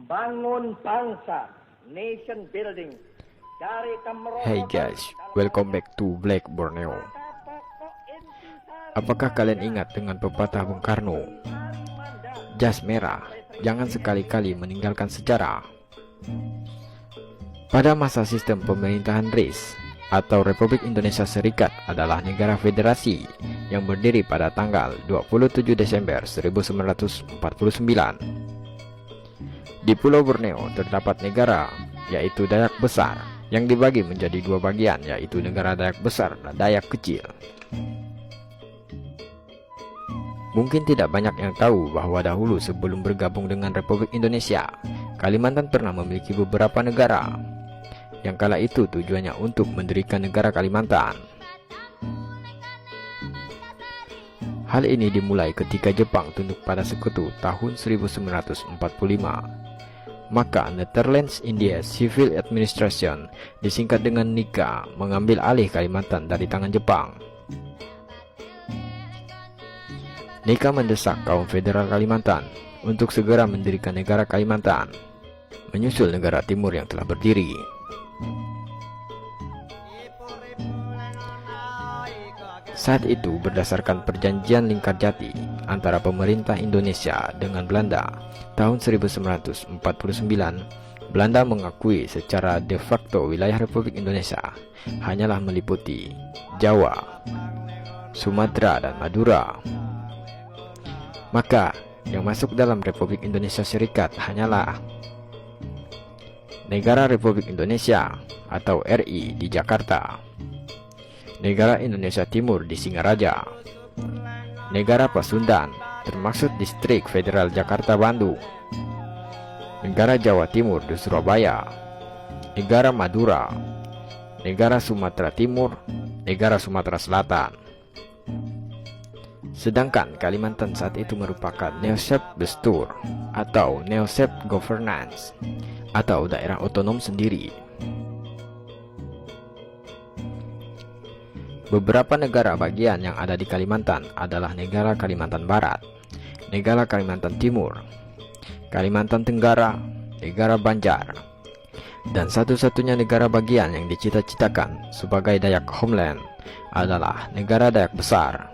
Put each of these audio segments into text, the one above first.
membangun bangsa, nation building dari kemerosotan. Hey guys, welcome back to Black Borneo. Apakah kalian ingat dengan pepatah Bung Karno? Jas merah, jangan sekali-kali meninggalkan sejarah. Pada masa sistem pemerintahan RIS atau Republik Indonesia Serikat adalah negara federasi yang berdiri pada tanggal 27 Desember 1949. Di Pulau Borneo terdapat negara, yaitu Dayak Besar, yang dibagi menjadi dua bagian, yaitu negara Dayak Besar dan Dayak Kecil. Mungkin tidak banyak yang tahu bahwa dahulu sebelum bergabung dengan Republik Indonesia, Kalimantan pernah memiliki beberapa negara, yang kala itu tujuannya untuk mendirikan negara Kalimantan. Hal ini dimulai ketika Jepang tunduk pada sekutu tahun 1945. Maka Netherlands India Civil Administration, disingkat dengan NICA, mengambil alih Kalimantan dari tangan Jepang. NICA mendesak kaum federal Kalimantan untuk segera mendirikan negara Kalimantan, menyusul negara timur yang telah berdiri. Saat itu berdasarkan perjanjian Lingkarjati antara pemerintah Indonesia dengan Belanda tahun 1949, Belanda mengakui secara de facto wilayah Republik Indonesia hanyalah meliputi Jawa, Sumatera, dan Madura. Maka yang masuk dalam Republik Indonesia Serikat hanyalah Negara Republik Indonesia atau RI di Jakarta, Negara Indonesia Timur di Singaraja, Negara Pasundan termasuk Distrik Federal Jakarta Bandung, Negara Jawa Timur di Surabaya, Negara Madura, Negara Sumatera Timur, Negara Sumatera Selatan. Sedangkan Kalimantan saat itu merupakan Neoself-Bestur atau Neoself-Governance atau daerah otonom sendiri. Beberapa negara bagian yang ada di Kalimantan adalah Negara Kalimantan Barat, Negara Kalimantan Timur, Kalimantan Tenggara, Negara Banjar, dan satu-satunya negara bagian yang dicita-citakan sebagai Dayak Homeland adalah Negara Dayak Besar.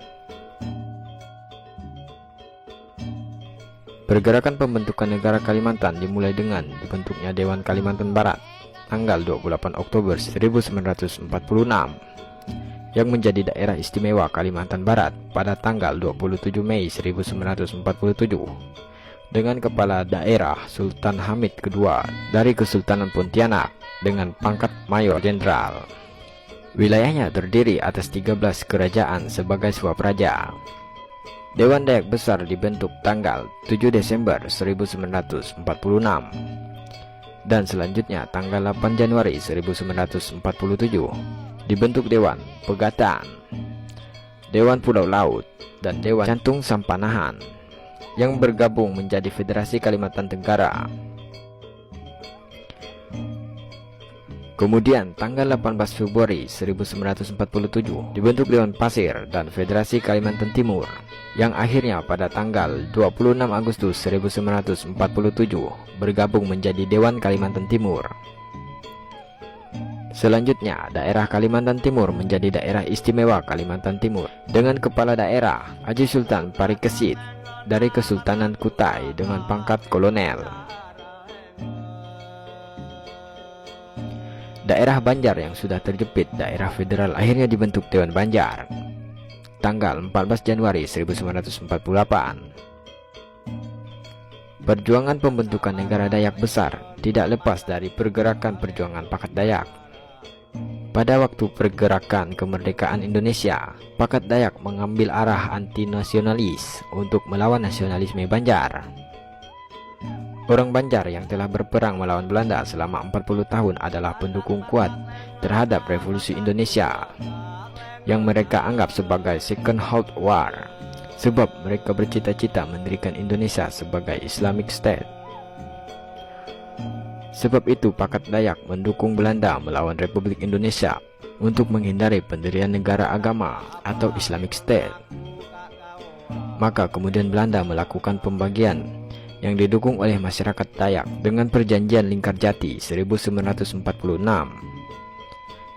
Pergerakan pembentukan negara Kalimantan dimulai dengan dibentuknya Dewan Kalimantan Barat tanggal 28 Oktober 1946 yang menjadi daerah istimewa Kalimantan Barat pada tanggal 27 Mei 1947 dengan kepala daerah Sultan Hamid II dari Kesultanan Pontianak dengan pangkat Mayor Jenderal. Wilayahnya terdiri atas 13 kerajaan sebagai swapraja. Dewan Dayak Besar dibentuk tanggal 7 Desember 1946 dan selanjutnya tanggal 8 Januari 1947 dibentuk Dewan Pegatan, Dewan Pulau Laut, dan Dewan Jantung Sampanahan yang bergabung menjadi Federasi Kalimantan Tenggara. Kemudian tanggal 18 Februari 1947 dibentuk Dewan Pasir dan Federasi Kalimantan Timur yang akhirnya pada tanggal 26 Agustus 1947 bergabung menjadi Dewan Kalimantan Timur. Selanjutnya, daerah Kalimantan Timur menjadi daerah istimewa Kalimantan Timur dengan kepala daerah Haji Sultan Parikesit dari Kesultanan Kutai dengan pangkat kolonel. Daerah Banjar yang sudah terjepit daerah federal akhirnya dibentuk Dewan Banjar tanggal 14 Januari 1948. Perjuangan pembentukan negara Dayak Besar tidak lepas dari pergerakan perjuangan Pakat Dayak. Pada waktu pergerakan kemerdekaan Indonesia, Pakat Dayak mengambil arah anti-nasionalis untuk melawan nasionalisme Banjar. Orang Banjar yang telah berperang melawan Belanda selama 40 tahun adalah pendukung kuat terhadap revolusi Indonesia yang mereka anggap sebagai Second World War, sebab mereka bercita-cita mendirikan Indonesia sebagai Islamic State. Sebab itu Pakat Dayak mendukung Belanda melawan Republik Indonesia untuk menghindari pendirian negara agama atau Islamic State. Maka kemudian Belanda melakukan pembagian yang didukung oleh masyarakat Dayak dengan perjanjian Lingkarjati 1946,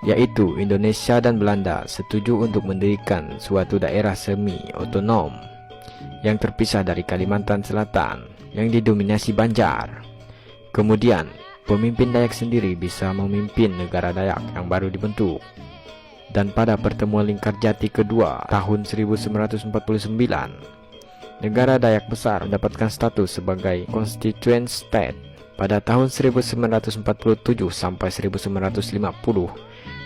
yaitu Indonesia dan Belanda setuju untuk mendirikan suatu daerah semi-otonom yang terpisah dari Kalimantan Selatan yang didominasi Banjar. Kemudian, pemimpin Dayak sendiri bisa memimpin negara Dayak yang baru dibentuk. Dan pada pertemuan Lingkarjati kedua tahun 1949, negara Dayak Besar mendapatkan status sebagai Constituent State. Pada tahun 1947 sampai 1950,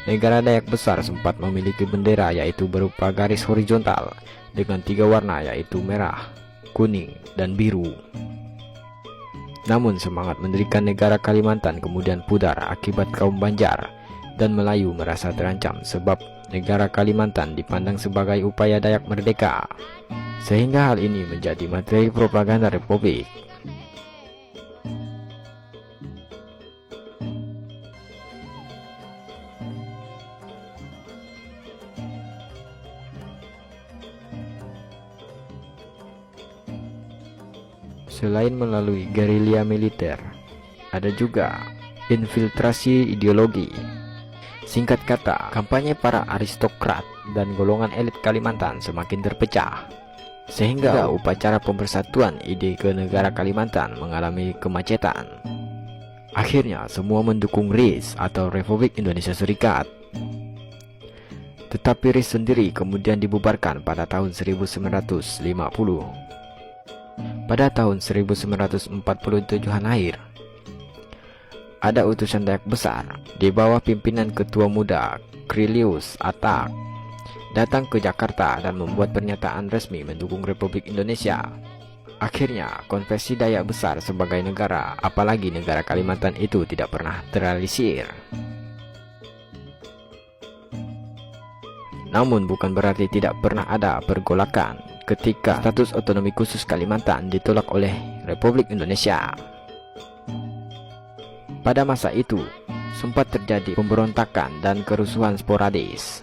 negara Dayak Besar sempat memiliki bendera yaitu berupa garis horizontal dengan 3 warna yaitu merah, kuning, dan biru. Namun semangat mendirikan negara Kalimantan kemudian pudar akibat kaum Banjar dan Melayu merasa terancam sebab negara Kalimantan dipandang sebagai upaya Dayak merdeka, sehingga hal ini menjadi materi propaganda Republik. Selain melalui gerilya militer, ada juga infiltrasi ideologi. Singkat kata, kampanye para aristokrat dan golongan elit Kalimantan semakin terpecah, sehingga upacara pemersatuan ide ke negara Kalimantan mengalami kemacetan. Akhirnya semua mendukung RIS atau Republik Indonesia Serikat. Tetapi RIS sendiri kemudian dibubarkan pada tahun 1950. Pada tahun 1947-an akhir, ada utusan Dayak Besar di bawah pimpinan Ketua Muda Krilius Atak datang ke Jakarta dan membuat pernyataan resmi mendukung Republik Indonesia. Akhirnya, konvensi Dayak Besar sebagai negara, apalagi negara Kalimantan itu tidak pernah terrealisir. Namun bukan berarti tidak pernah ada pergolakan ketika status otonomi khusus Kalimantan ditolak oleh Republik Indonesia. Pada masa itu, sempat terjadi pemberontakan dan kerusuhan sporadis.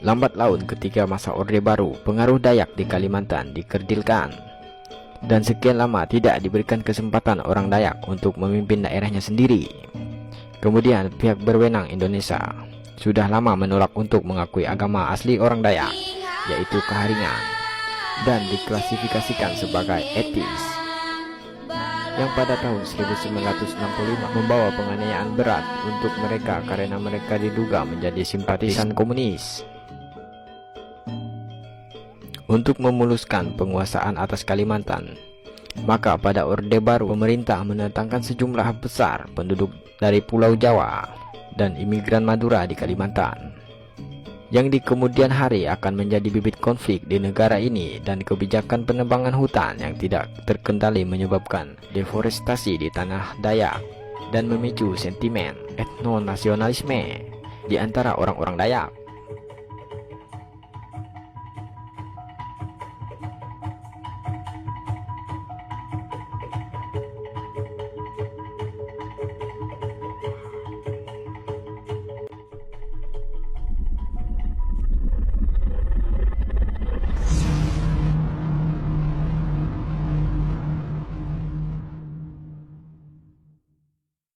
Lambat laun ketika masa Orde Baru, pengaruh Dayak di Kalimantan dikerdilkan. Dan sekian lama tidak diberikan kesempatan orang Dayak untuk memimpin daerahnya sendiri. Kemudian pihak berwenang Indonesia sudah lama menolak untuk mengakui agama asli orang Dayak, yaitu Keharingan, dan diklasifikasikan sebagai etis, yang pada tahun 1965 membawa penganiayaan berat untuk mereka karena mereka diduga menjadi simpatisan komunis. Untuk memuluskan penguasaan atas Kalimantan, maka pada Orde Baru pemerintah mendatangkan sejumlah besar penduduk dari Pulau Jawa dan imigran Madura di Kalimantan, yang di kemudian hari akan menjadi bibit konflik di negara ini, dan kebijakan penebangan hutan yang tidak terkendali menyebabkan deforestasi di tanah Dayak dan memicu sentimen etnonasionalisme di antara orang-orang Dayak.